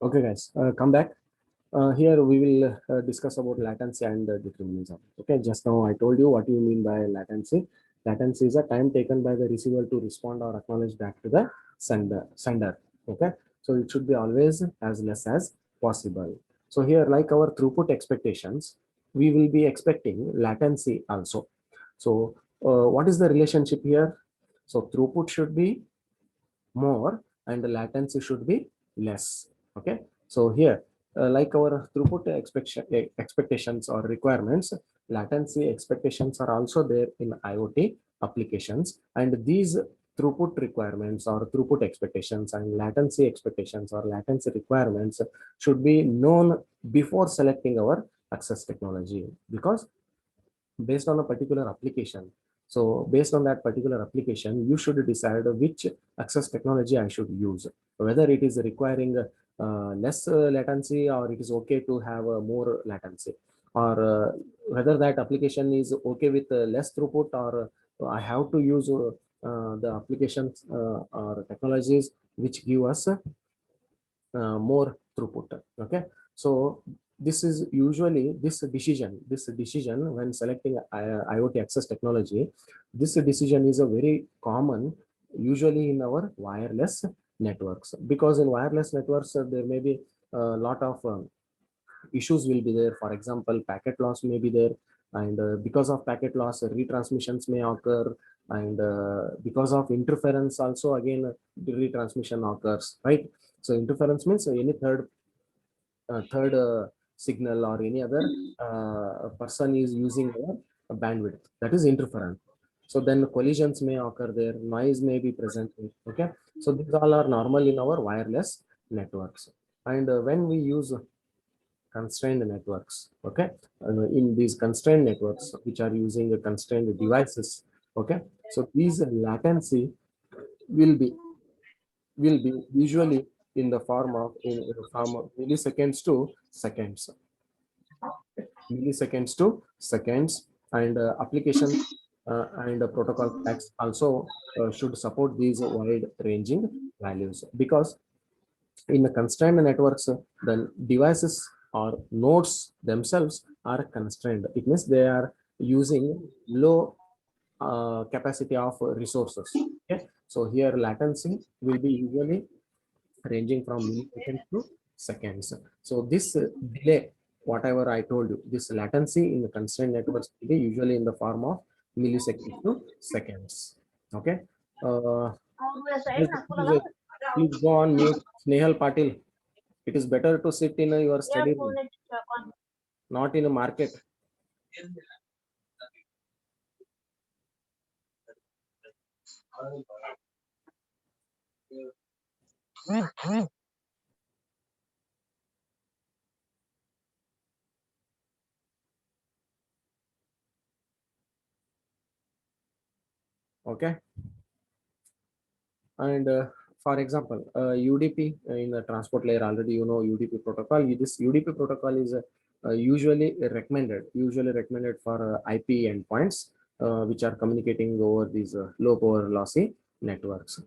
Okay, guys, come back. Here we will discuss about latency and determinism. Okay, just now I told you what you mean by latency. Latency is a time taken by the receiver to respond or acknowledge back to the sender. Okay, so it should be always as less as possible. So here, like our throughput expectations, we will be expecting latency also. So what is the relationship here? So throughput should be more and the latency should be less. Okay, so here like our throughput expectations or requirements, latency expectations are also there in IoT applications, and these throughput requirements or throughput expectations and latency expectations or latency requirements should be known before selecting our access technology, because based on a particular application. So based on that particular application, you should decide which access technology I should use, whether it is requiring less latency or it is okay to have more latency, or whether that application is okay with less throughput, or I have to use the applications or technologies which give us more throughput. Okay, so this is usually this decision when selecting IoT access technology. This decision is a very common usually in our wireless networks, because in wireless networks there may be a lot of issues will be there. For example, packet loss may be there, and because of packet loss, retransmissions may occur, and because of interference also again the retransmission occurs, right? So interference means any third signal or any other person is using a bandwidth, that is interference. So then collisions may occur there, noise may be present. Okay, so these all are normal in our wireless networks. And when we use constrained networks, okay, in these constrained networks which are using constrained devices, okay, so these latency will be usually in the form of milliseconds to seconds, milliseconds to seconds. And application and protocol stacks also should support these wide ranging values, because in the constrained networks, the devices or nodes themselves are constrained. It means they are using low capacity of resources. Okay, so here latency will be usually ranging from milliseconds to seconds. So this delay, whatever I told you, this latency in the constrained networks will be usually in the form of milliseconds to seconds. Okay. Please, please go on mute. Snehal Patil. It is better to sit in your study room, not in a market. Okay. And for example, UDP in the transport layer, already you know UDP protocol. This UDP protocol is usually recommended for IP endpoints which are communicating over these low power lossy networks.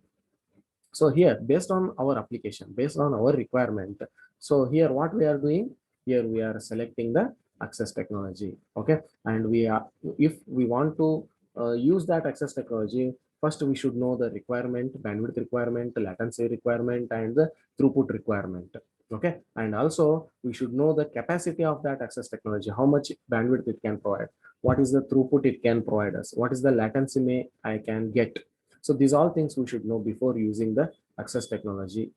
So here, based on our application, based on our requirement, so here what we are doing, here we are selecting the access technology. Okay, and we are, if we want to use that access technology, first we should know the requirement, bandwidth requirement, latency requirement, and the throughput requirement. Okay, and also we should know the capacity of that access technology, how much bandwidth it can provide, what is the throughput it can provide us, what is the latency may I can get. So these all things we should know before using the access technology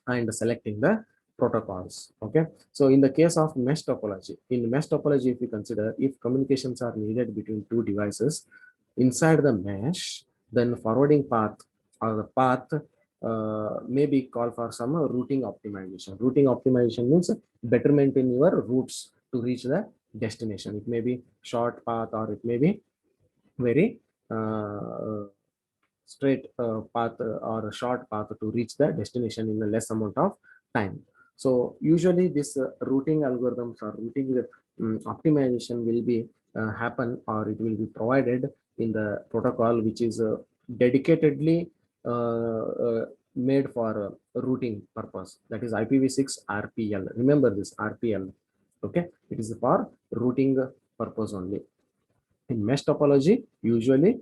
and selecting the protocols. Okay, so in the case of mesh topology, in mesh topology, if you consider, if communications are needed between two devices inside the mesh, then forwarding path or the path may be called for some routing optimization. Routing optimization means betterment in your routes to reach the destination. It may be short path or it may be very straight path or a short path to reach the destination in a less amount of time. So usually this routing algorithms or routing optimization will be happen, or it will be provided in the protocol which is dedicatedly made for routing purpose. That is IPv6 RPL. Remember this RPL. Okay, it is for routing purpose only. In mesh topology, usually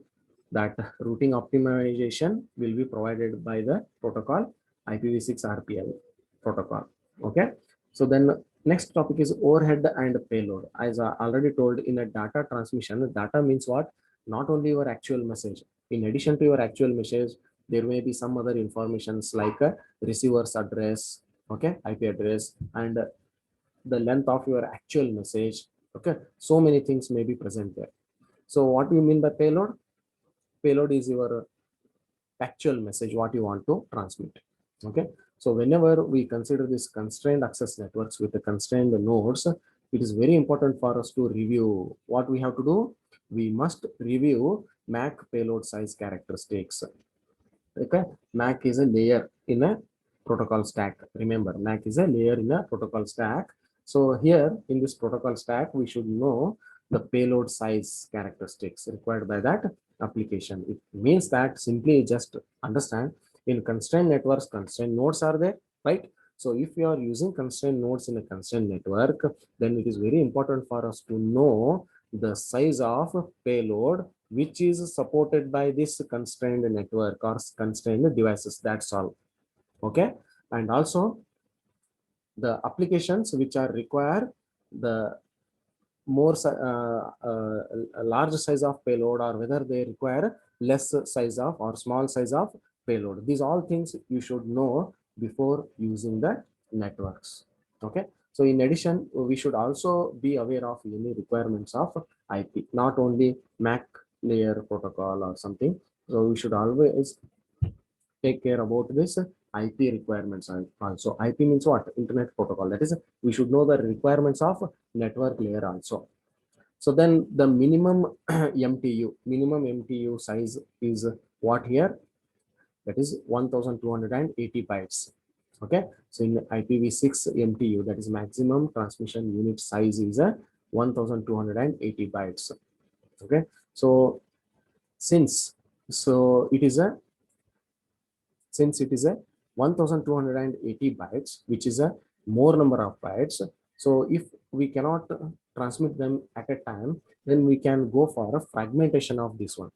that routing optimization will be provided by the protocol IPv6 RPL protocol. Okay, so then next topic is overhead and payload. As I already told, in a data transmission, data means what? Not only your actual message. In addition to your actual message, there may be some other informations like a receiver's address, okay, IP address, and the length of your actual message. Okay, so many things may be present there. So what do you mean by payload? Payload is your actual message, what you want to transmit. Okay. So whenever we consider this constrained access networks with the constrained nodes, it is very important for us to review what we have to do. We must review MAC payload size characteristics. Okay. MAC is a layer in a protocol stack. Remember, MAC is a layer in a protocol stack. So here in this protocol stack, we should know the payload size characteristics required by that application. It means that simply just understand, in constrained networks, constrained nodes are there, right? So if you are using constrained nodes in a constrained network, then it is very important for us to know the size of payload which is supported by this constrained network or constrained devices. That's all. Okay. And also the applications which are require the more a large size of payload, or whether they require less size of or small size of payload. These all things you should know before using the networks. Okay. So in addition, we should also be aware of any requirements of IP, not only MAC layer protocol or something. So we should always take care about this IP requirements also. IP means what? Internet protocol. That is, we should know the requirements of network layer also. So then the minimum MTU size is what here? That is 1280 bytes. Okay. So in IPv6 MTU, that is maximum transmission unit size is a 1280 bytes. Okay. So since it is a 1280 bytes, which is a more number of bytes. So if we cannot transmit them at a time, then we can go for a fragmentation of this one.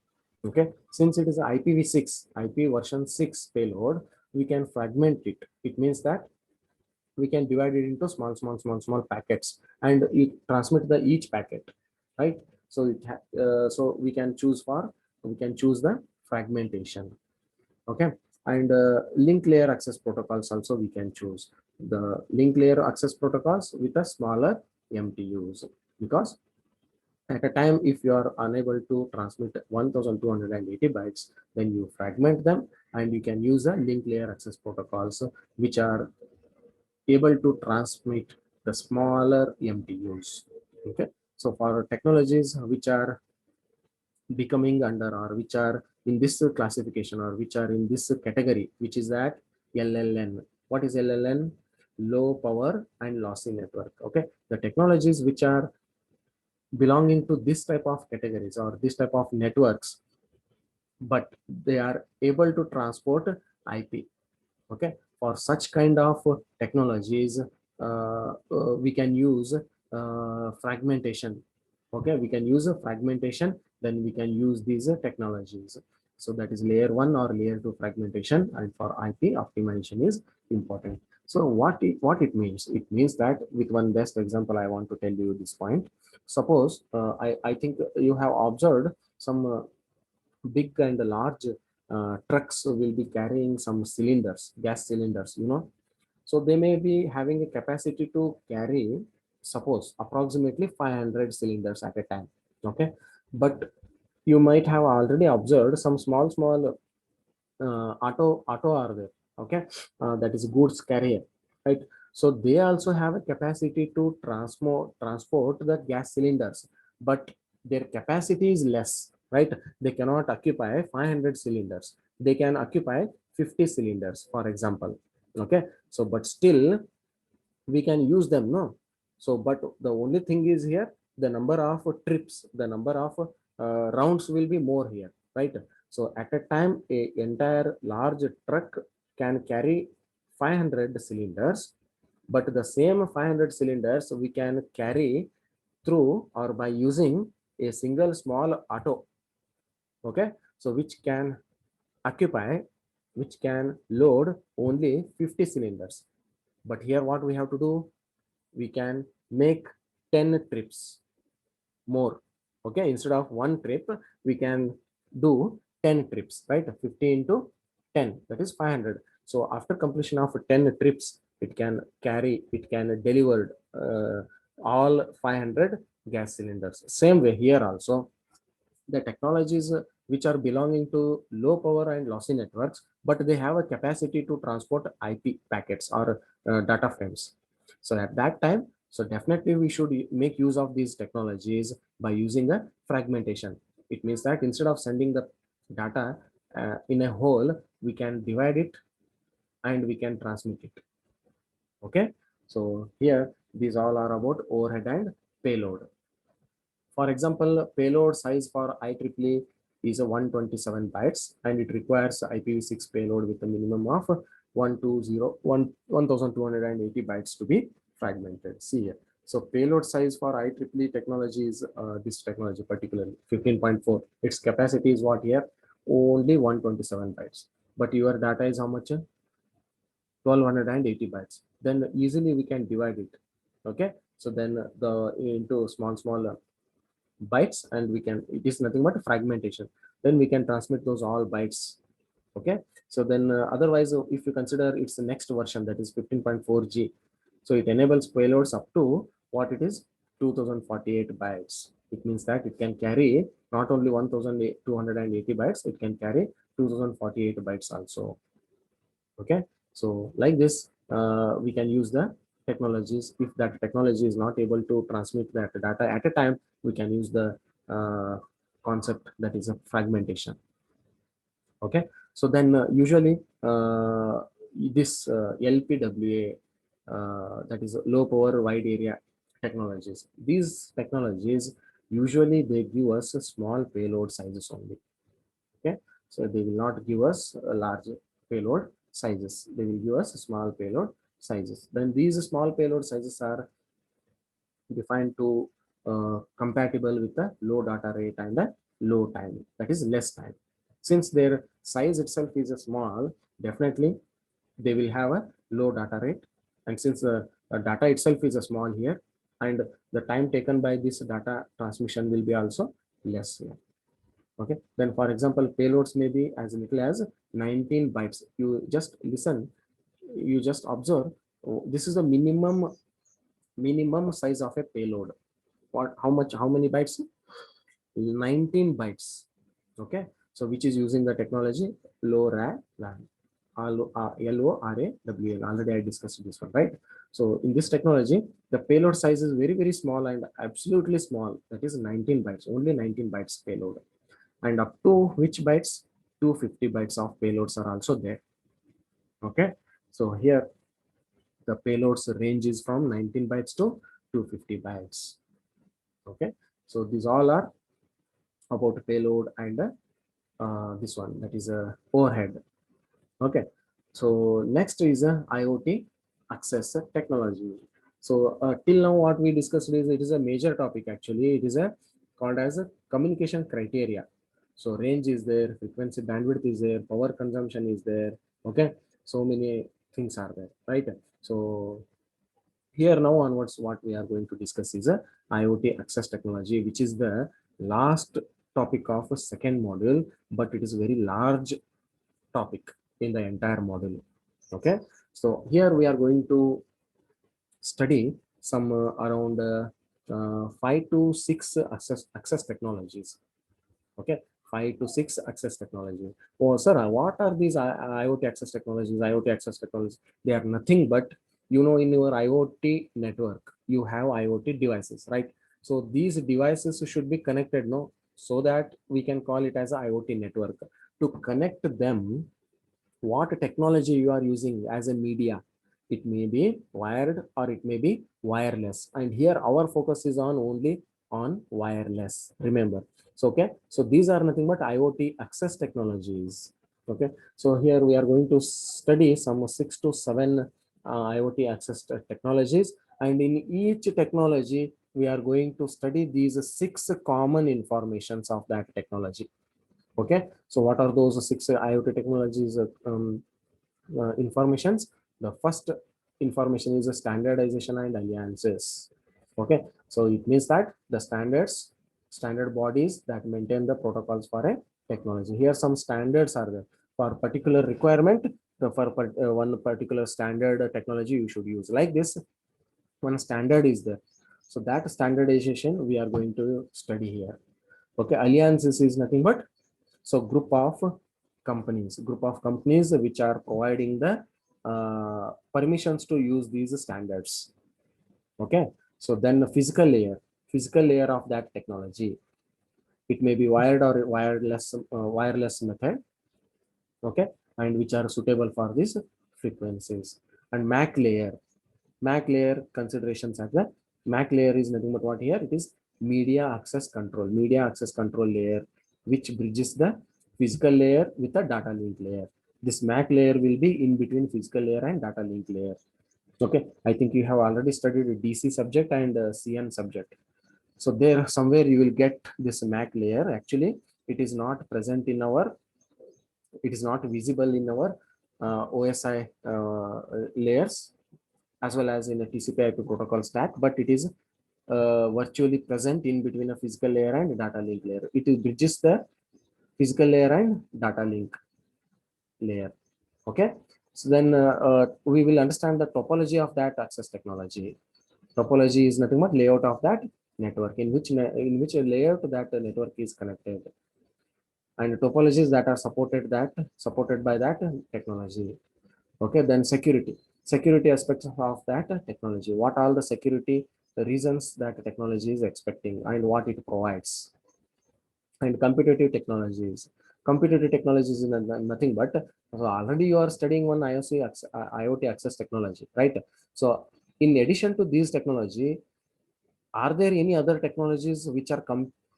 Okay, since it is IPv6 IP version 6 payload, we can fragment it. It means that we can divide it into small packets, and it transmit the each packet, right? So so we can choose the fragmentation. Okay. And link layer access protocols also we can choose the link layer access protocols with a smaller MTUs, because at a time, if you are unable to transmit 1280 bytes, then you fragment them, and you can use the link layer access protocols which are able to transmit the smaller MTUs. Okay. So for technologies which are becoming under, or which are in this classification, or which are in this category, which is that LLN. What is LLN? Low power and lossy network. Okay. The technologies which are belonging to this type of categories or this type of networks, but they are able to transport IP. Okay. For such kind of technologies, we can use fragmentation. Okay, we can use a fragmentation, then we can use these technologies. So that is layer 1 or layer 2 fragmentation, and for IP optimization is important. So what it means? It means that, with one best example, I want to tell you this point. Suppose I think you have observed some big and large trucks will be carrying some cylinders, gas cylinders, so they may be having a capacity to carry, suppose, approximately 500 cylinders at a time. Okay. But you might have already observed some small auto are there. Okay. That is goods carrier, right? So they also have a capacity to transport the gas cylinders, but their capacity is less, right? They cannot occupy 500 cylinders. They can occupy 50 cylinders, for example. Okay. So but still we can use them, no? So but the only thing is here, the number of trips, the number of rounds will be more here, right? So at a time, a entire large truck can carry 500 cylinders, but the same 500 cylinders we can carry through or by using a single small auto. Okay, so which can occupy, which can load only 50 cylinders. But here what we have to do, we can make 10 trips more. Okay, instead of one trip we can do 10 trips, right? 50 into 10, that is 500. So after completion of 10 trips, it can carry, it can deliver all 500 gas cylinders. Same way here also, the technologies which are belonging to low power and lossy networks, but they have a capacity to transport IP packets or data frames. So at that time, so definitely we should make use of these technologies by using a fragmentation. It means that instead of sending the data in a whole, we can divide it and we can transmit it. Okay, so here these all are about overhead and payload. For example, payload size for IEEE is a 127 bytes, and it requires IPv6 payload with a minimum of 1280 bytes to be fragmented. See here. So payload size for IEEE technology is this technology particularly 15.4. Its capacity is what here? Only 127 bytes. But your data is how much? 1280 bytes. Then easily we can divide it. Okay. So then the into small bytes, and we can, it is nothing but fragmentation, then we can transmit those all bytes. Okay, so then otherwise if you consider its next version, that is 15.4G, so it enables payloads up to what it is 2048 bytes. It means that it can carry not only 1280 bytes, it can carry 2048 bytes also. Okay, so like this we can use the technologies. If that technology is not able to transmit that data at a time, we can use the concept that is a fragmentation. Okay, so then usually this LPWA, that is low power wide area technologies, these technologies usually they give us a small payload sizes only. Okay, so they will not give us a large payload sizes, they will give us small payload sizes. Then these small payload sizes are defined to compatible with the low data rate and the low time, that is less time. Since their size itself is a small, definitely they will have a low data rate, and since the data itself is a small here, and the time taken by this data transmission will be also less here. Okay, then for example payloads may be as little as 19 bytes. You just listen, you just observe, this is the minimum size of a payload. What, how much, how many bytes? 19 bytes. Okay, so which is using the technology LoRaWAN, LoRaWAN. Already I discussed this one, right? So in this technology, the payload size is very small and absolutely small, that is 19 bytes, only 19 bytes payload. And up to which bytes? 250 bytes of payloads are also there. Okay, so here the payloads range is from 19 bytes to 250 bytes. Okay, so these all are about payload and this one, that is a overhead. Okay, so next is a IoT access technology. So till now what we discussed is, it is a major topic actually. It is a called as a communication criteria. So range is there, frequency bandwidth is there, power consumption is there. Okay, so many things are there, right? So here now onwards what we are going to discuss is a IoT access technology, which is the last topic of a second module, but it is very large topic in the entire module. Okay, so here we are going to study some around 5 to 6 access technologies. Okay, 5 to 6 access technology. Oh sir, what are these IoT access technologies? IoT access technologies, they are nothing but, you know, in your IoT network you have IoT devices, right? So these devices should be connected, no, so that we can call it as a IoT network. To connect them, what technology you are using as a media, it may be wired or it may be wireless, and here our focus is on only on wireless, remember. So okay, so these are nothing but IoT access technologies. Okay, so here we are going to study some 6 to 7 IoT access technologies, and in each technology we are going to study these 6 common informations of that technology. Okay, so what are those 6 IoT technologies informations? The first information is a standardization and alliances. Okay, so it means that the standard bodies that maintain the protocols for a technology. Here some standards are there for particular requirement. One particular standard technology you should use, like this one standard is there. So that standardization we are going to study here. Okay, alliances is nothing but so group of companies which are providing the permissions to use these standards. Okay, so then the physical layer of that technology, it may be wired or wireless method. Okay, and which are suitable for these frequencies. And mac layer considerations are the mac layer is nothing but what here it is media access control layer, which bridges the physical layer with the data link layer. This mac layer will be in between physical layer and data link layer. Okay, I think you have already studied DC subject and CN subject. So there somewhere you will get this mac layer. Actually it is not present in our, it is not visible in our OSI layers as well as in a TCP/IP protocol stack, but it is virtually present in between a physical layer and data link layer. It bridges the physical layer and data link layer. Okay, so then we will understand the topology of that access technology. Topology is nothing but layout of that network, in which a layout that network is connected, and topologies that are supported by that technology. Okay, then security aspects of that technology. What all the security reasons that technology is expecting and what it provides. And competitive technologies is nothing but, so already you are studying one IoT access technology, right? So in addition to these technology, are there any other technologies which are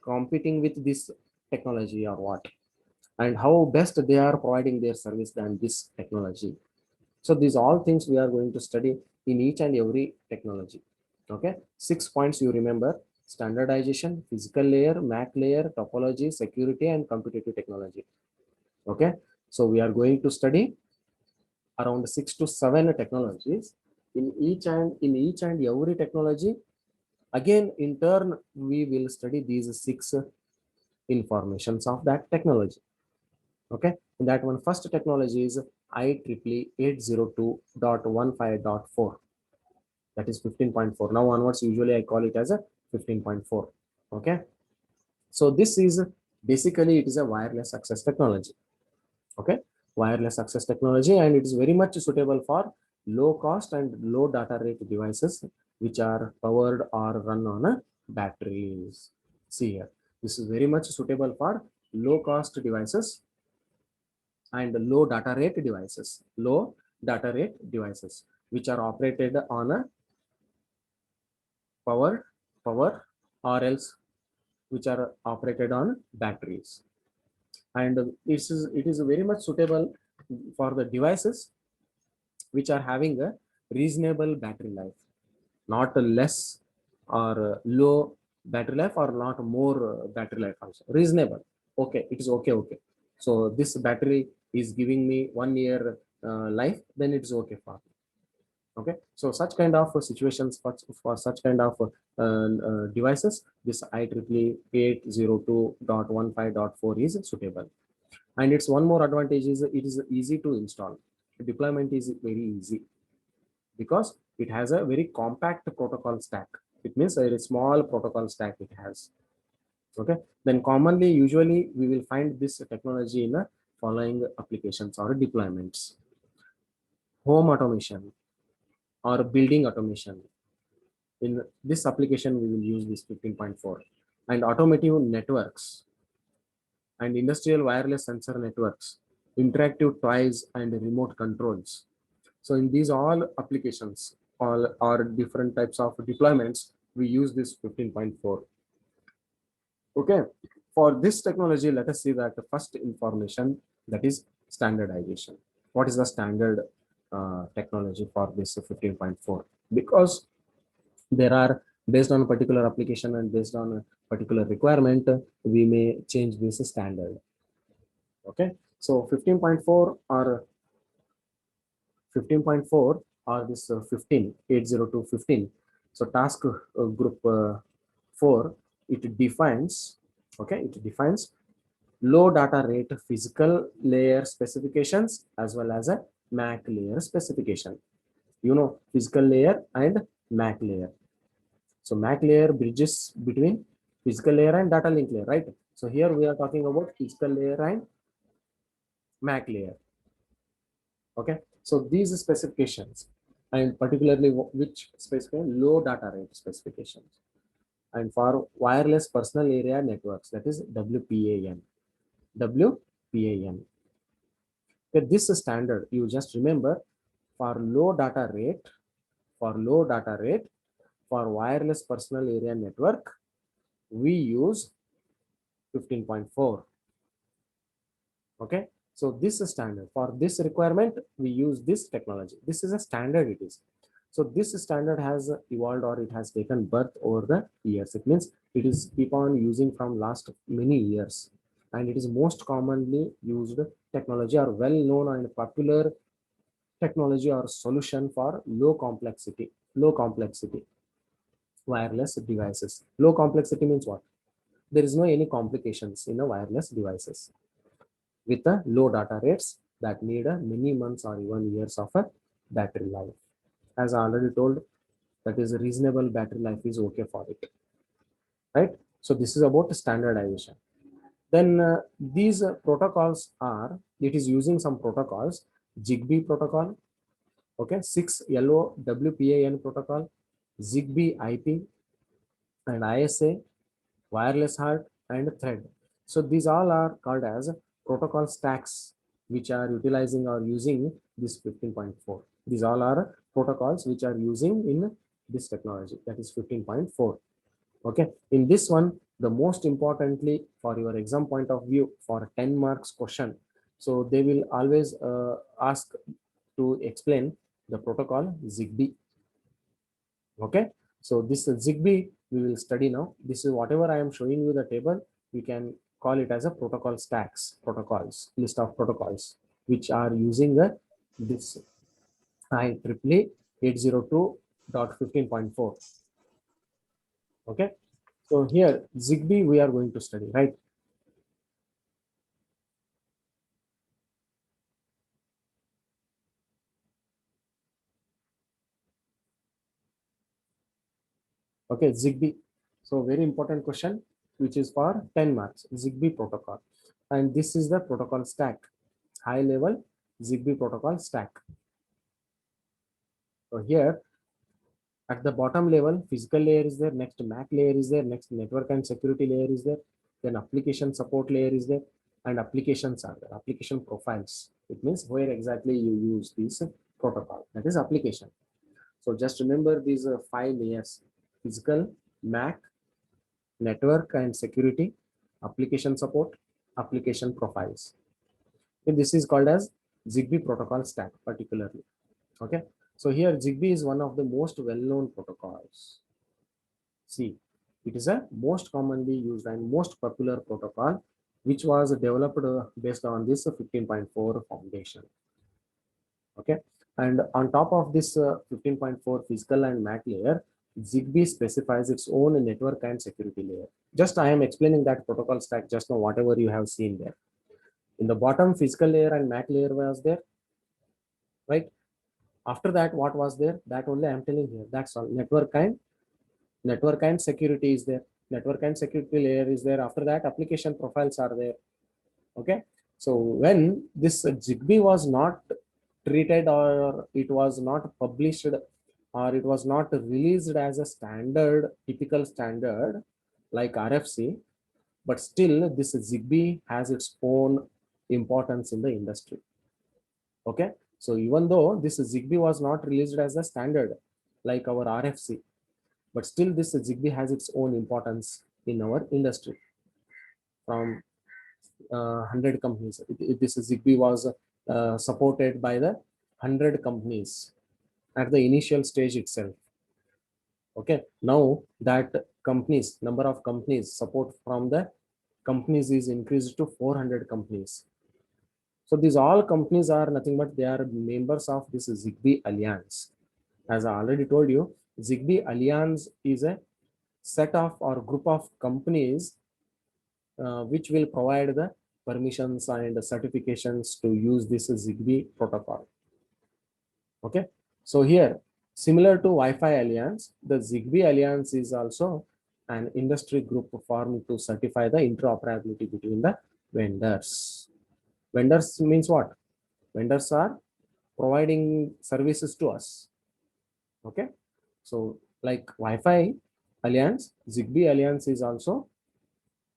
competing with this technology or what, and how best they are providing their service than this technology? So these all things we are going to study in each and every technology. Okay, 6 points you remember: standardization, physical layer, MAC layer, topology, security, and competitive technology. Okay, so we are going to study around 6 to 7 technologies in each and every technology. Again, in turn, we will study these 6 informations of that technology. Okay, that one first technology is IEEE 802.15.4. That is 15.4. Now onwards, usually I call it as a 15.4. Okay, so this is basically, it is a wireless access technology. Okay, wireless access technology, and it is very much suitable for low cost and low data rate devices which are powered or run on a batteries. See here, this is very much suitable for low cost devices and low data rate devices which are operated on a power or else which are operated on batteries. And it is very much suitable for the devices which are having a reasonable battery life, not less or low battery life, or not more battery life also. Reasonable, okay, it is okay. So this battery is giving me 1 year life, then it's okay for me. Okay, so such kind of situations, for such kind of devices, this IEEE 802.15.4 is suitable. And its one more advantage is it is easy to install. Deployment is very easy because it has a very compact protocol stack. It means a very small protocol stack it has. Okay, then commonly, usually we will find this technology in the following applications or deployments: home automation or building automation. In this application, we will use this 15.4. And automotive networks and industrial wireless sensor networks, interactive toys and remote controls. So in these all applications, all are different types of deployments, we use this 15.4. Okay, for this technology, let us see that the first information, that is standardization. What is the standard technology for this 15.4? Because there are, based on a particular application and based on a particular requirement, we may change this standard. Okay, so 15.4 or 15.4 or this 15, 802 15. So task group 4, it defines, okay, it defines low data rate physical layer specifications as well as a MAC layer specification. You know, physical layer and MAC layer. So MAC layer bridges between physical layer and data link layer, right? So here we are talking about physical layer and MAC layer. Okay, so these specifications, and particularly which specification, low data rate specifications, and for wireless personal area networks, that is WPAN. WPAN. Okay, this standard, you just remember, for low data rate, for low data rate, for wireless personal area network, we use 15.4. Okay, so this is standard. For this requirement, we use this technology. This is a standard it is. So this standard has evolved, or it has taken birth over the years. It means it is keep on using from last many years, and it is most commonly used technology or well known and popular technology or solution for low complexity wireless devices. Low complexity means what? There is no any complications in a wireless devices with the low data rates that need a many months or even years of a battery life. As I already told, that is a reasonable battery life is okay for it, right? So this is about standardization. Then these protocols are, it is using some protocols, Zigbee protocol, okay, 6LoWPAN protocol, Zigbee IP, and ISA, wireless HART, and thread. So these all are called as protocol stacks, which are utilizing or using this 15.4. These all are protocols which are using in this technology, that is 15.4. Okay, in this one, the most importantly for your exam point of view, for 10 marks question, so they will always ask to explain the protocol Zigbee. Okay, so this Zigbee we will study now. This is whatever I am showing you the table, you can call it as a protocol stacks, protocols, list of protocols which are using the this IEEE 802.15.4. Okay, so here Zigbee we are going to study, right? Okay, Zigbee. So very important question, which is for 10 marks, Zigbee protocol. And this is the protocol stack, high level Zigbee protocol stack. So here at the bottom level, physical layer is there, next MAC layer is there, next network and security layer is there, then application support layer is there, and applications are there, application profiles. It means where exactly you use this protocol, that is application. So just remember these 5 layers: physical, MAC, network and security, application support, application profiles. And this is called as Zigbee protocol stack particularly. Okay, so here Zigbee is one of the most well-known protocols. See, it is a most commonly used and most popular protocol which was developed based on this 15.4 foundation. Okay, and on top of this 15.4 physical and MAC layer, Zigbee specifies its own network and security layer. Just I am explaining that protocol stack just now, whatever you have seen there. In the bottom, physical layer and MAC layer was there, right? After that, what was there? That only I am telling here. That's all. Network and security is there. Network and security layer is there. After that, application profiles are there. Okay. So when this Zigbee was not treated, or it was not published, or it was not released as a standard, typical standard like RFC, but still this Zigbee has its own importance in the industry. Okay, so even though this Zigbee was not released as a standard like our RFC, but still this Zigbee has its own importance in our industry. From 100 companies. This Zigbee was supported by the 100 companies at the initial stage itself. Okay, now that companies, number of companies support from the companies is increased to 400 companies. So these all companies are nothing but they are members of this Zigbee Alliance. As I already told you, Zigbee Alliance is a set of or group of companies which will provide the permissions and certifications to use this Zigbee protocol. Okay, so here, similar to Wi-Fi Alliance, the Zigbee Alliance is also an industry group formed to certify the interoperability between the vendors. Vendors means what? Vendors are providing services to us. Okay, so like Wi-Fi Alliance, Zigbee Alliance is also,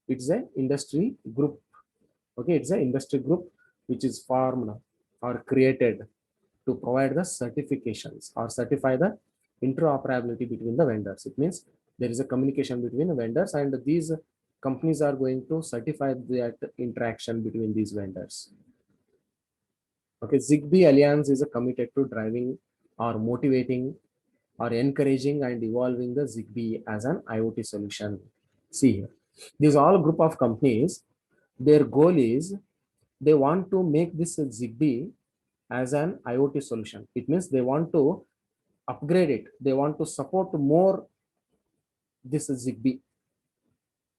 it's a industry group. Okay, it's an industry group which is formed or created to provide the certifications or certify the interoperability between the vendors. It means there is a communication between the vendors and these companies are going to certify that interaction between these vendors. Okay, Zigbee Alliance is committed to driving or motivating or encouraging and evolving the Zigbee as an IoT solution. See here, these all group of companies, their goal is they want to make this Zigbee as an IoT solution. It means they want to upgrade it. They want to support more this Zigbee.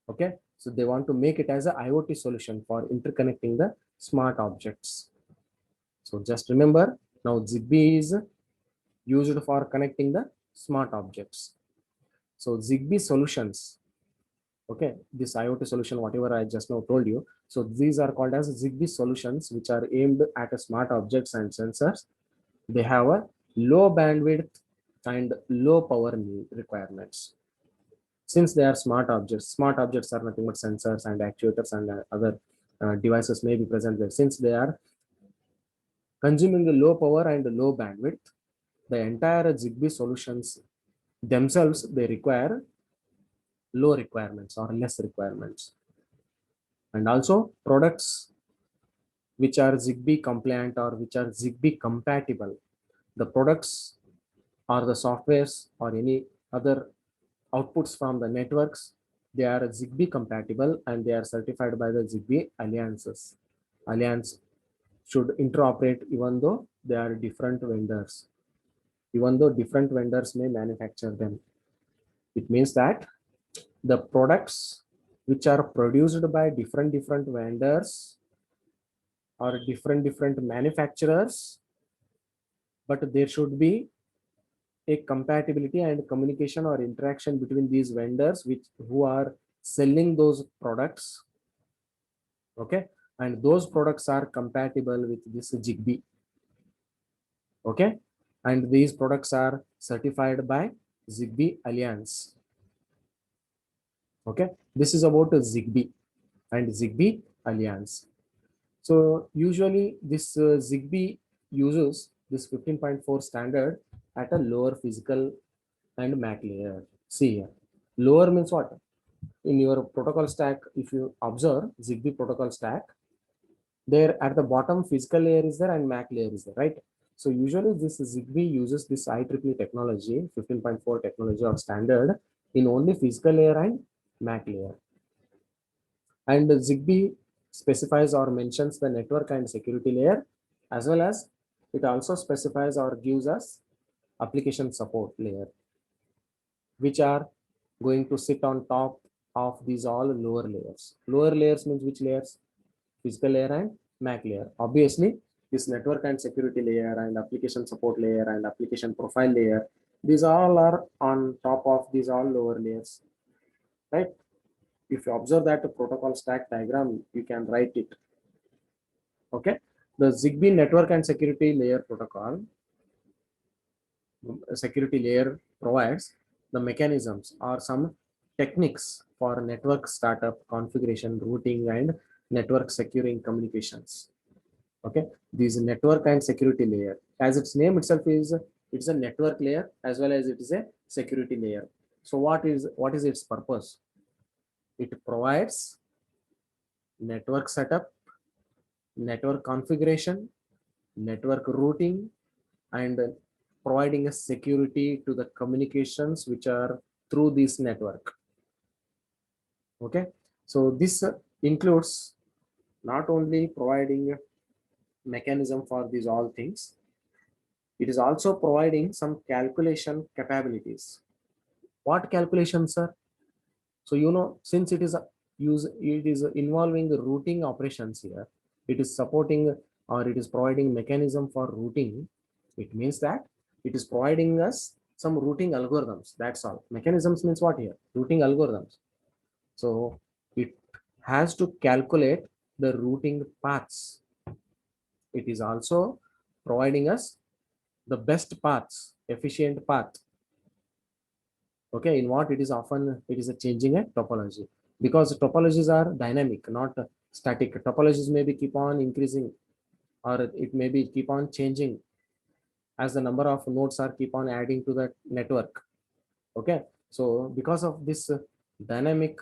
Okay, so they want to make it as an IoT solution for interconnecting the smart objects. So just remember, now Zigbee is used for connecting the smart objects. So Zigbee solutions, okay, this IoT solution, whatever I just now told you. So these are called as Zigbee solutions, which are aimed at a smart objects and sensors. They have a low bandwidth and low power requirements. Since they are smart objects are nothing but sensors and actuators and other devices may be present there. Since they are consuming the low power and low bandwidth, the entire Zigbee solutions themselves, they require low requirements or less requirements. And also products which are Zigbee compliant or which are Zigbee compatible. The products or the softwares or any other outputs from the networks, they are Zigbee compatible and they are certified by the Zigbee alliances. Alliance should interoperate even though they are different vendors. Even though different vendors may manufacture them. It means that the products which are produced by different vendors or different manufacturers, but there should be a compatibility and communication or interaction between these vendors who are selling those products. Okay, and those products are compatible with this Zigbee. Okay, and these products are certified by Zigbee Alliance. Okay, this is about Zigbee and Zigbee Alliance. So usually this Zigbee uses this 15.4 standard at a lower physical and MAC layer. See here, lower means what? In your protocol stack, if you observe Zigbee protocol stack, there at the bottom physical layer is there and MAC layer is there, right? So usually this Zigbee uses this IEEE technology, 15.4 technology or standard in only physical layer and MAC layer. And Zigbee specifies or mentions the network and security layer, as well as it also specifies or gives us application support layer, which are going to sit on top of these all lower layers. Lower layers means which layers? Physical layer and MAC layer. Obviously, this network and security layer and application support layer and application profile layer, these all are on top of these all lower layers, right? If you observe that protocol stack diagram, you can write it. Okay, the Zigbee network and security layer protocol, security layer provides the mechanisms or some techniques for network startup, configuration, routing, and network securing communications. Okay, this network and security layer, as its name itself is, it's a network layer as well as it is a security layer. So what is its purpose? It provides network setup, network configuration, network routing, and providing a security to the communications which are through this network. Okay, so this includes not only providing a mechanism for these all things, it is also providing some calculation capabilities. What calculations, sir? So since it is it is involving the routing operations here, it is supporting or it is providing mechanism for routing. It means that it is providing us some routing algorithms. That's all. Mechanisms means what here? Routing algorithms. So it has to calculate the routing paths. It is also providing us the best paths, efficient path. Okay, in what it is often it is a changing a topology, because topologies are dynamic, not static. Topologies may be keep on increasing, or it may be keep on changing as the number of nodes are keep on adding to the network. Okay, so because of this dynamic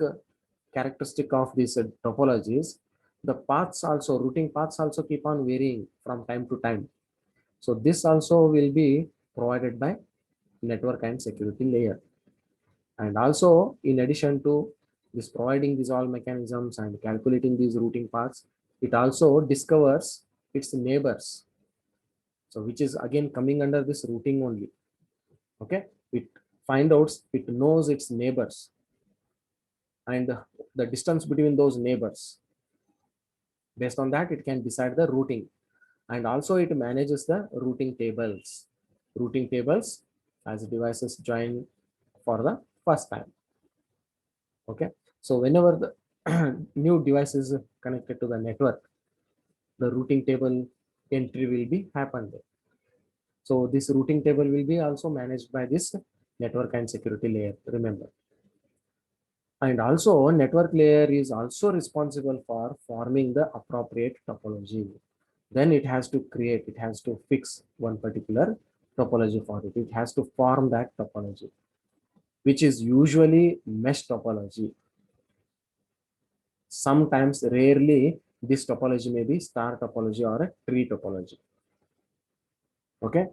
characteristic of these topologies, the paths also, routing paths also keep on varying from time to time. So this also will be provided by network and security layer. And also, in addition to this providing these all mechanisms and calculating these routing paths, it also discovers its neighbors. So which is again coming under this routing only. Okay, it finds out, it knows its neighbors and the distance between those neighbors. Based on that, it can decide the routing, and also it manages the routing tables. Routing tables as devices join for the first time. Okay, so whenever the new device is connected to the network, the routing table entry will be happened. So this routing table will be also managed by this network and security layer, remember. And also network layer is also responsible for forming the appropriate topology. Then it has to create, it has to fix one particular topology for it. It has to form that topology, which is usually mesh topology. Sometimes, rarely, this topology may be star topology or a tree topology. Okay,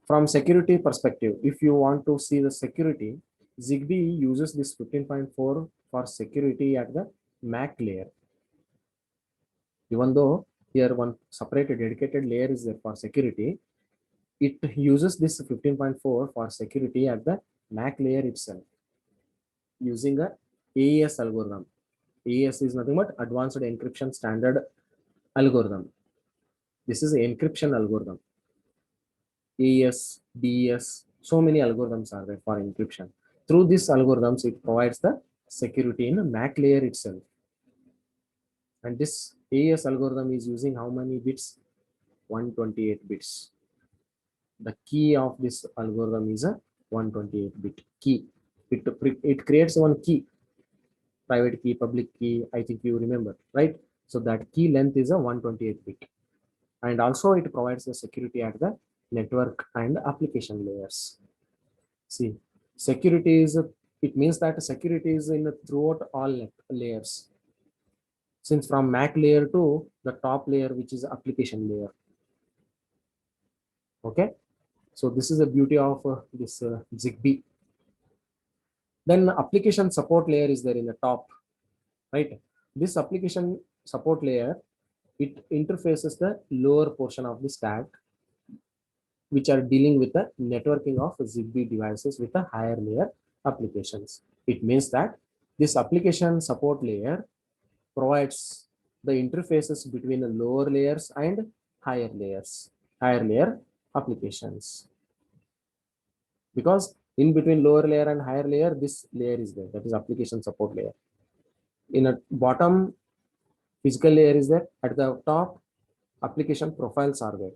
from security perspective, if you want to see the security, Zigbee uses this 15.4 for security at the MAC layer. Even though here one separate dedicated layer is there for security, it uses this 15.4 for security at the MAC layer itself using a AES algorithm. AES is nothing but advanced encryption standard algorithm. This is an encryption algorithm. AES, DES, so many algorithms are there for encryption. Through these algorithms, it provides the security in the MAC layer itself. And this AES algorithm is using how many bits? 128 bits. The key of this algorithm is a 128 bit key. It creates one key, private key, public key, I think you remember, right? So that key length is a 128 bit. And also it provides the security at the network and application layers. See, security is, it means that security is in throughout all layers. Since from MAC layer to the top layer, which is application layer. Okay, so this is the beauty of this Zigbee. Then application support layer is there in the top, right? This application support layer, it interfaces the lower portion of the stack, which are dealing with the networking of Zigbee devices with a higher layer applications. It means that this application support layer provides the interfaces between the lower layers and higher layers, higher layer applications. Because in between lower layer and higher layer, this layer is there, that is application support layer. In a bottom, physical layer is there. At the top, application profiles are there,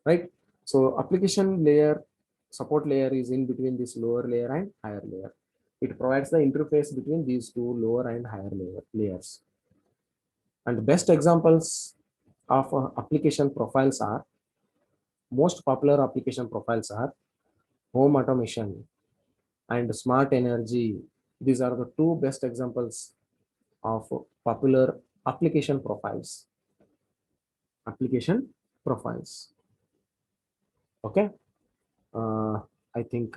right? So application layer, support layer is in between this lower layer and higher layer. It provides the interface between these two lower and higher layers. And the best examples of application profiles are, most popular application profiles are home automation and smart energy. These are the two best examples of popular application profiles. Application profiles. Okay. I think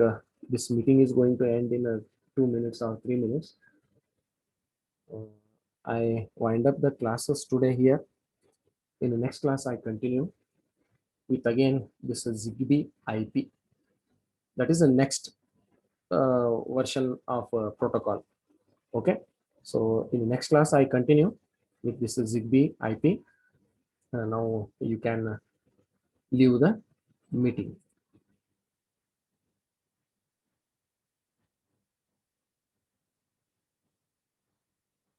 this meeting is going to end in 2 minutes or 3 minutes. I wind up the classes today here. In the next class, I continue with again this is ZigBee IP. That is the next version of protocol. Okay. So in the next class, I continue with this ZigBee IP. Now you can leave the meeting.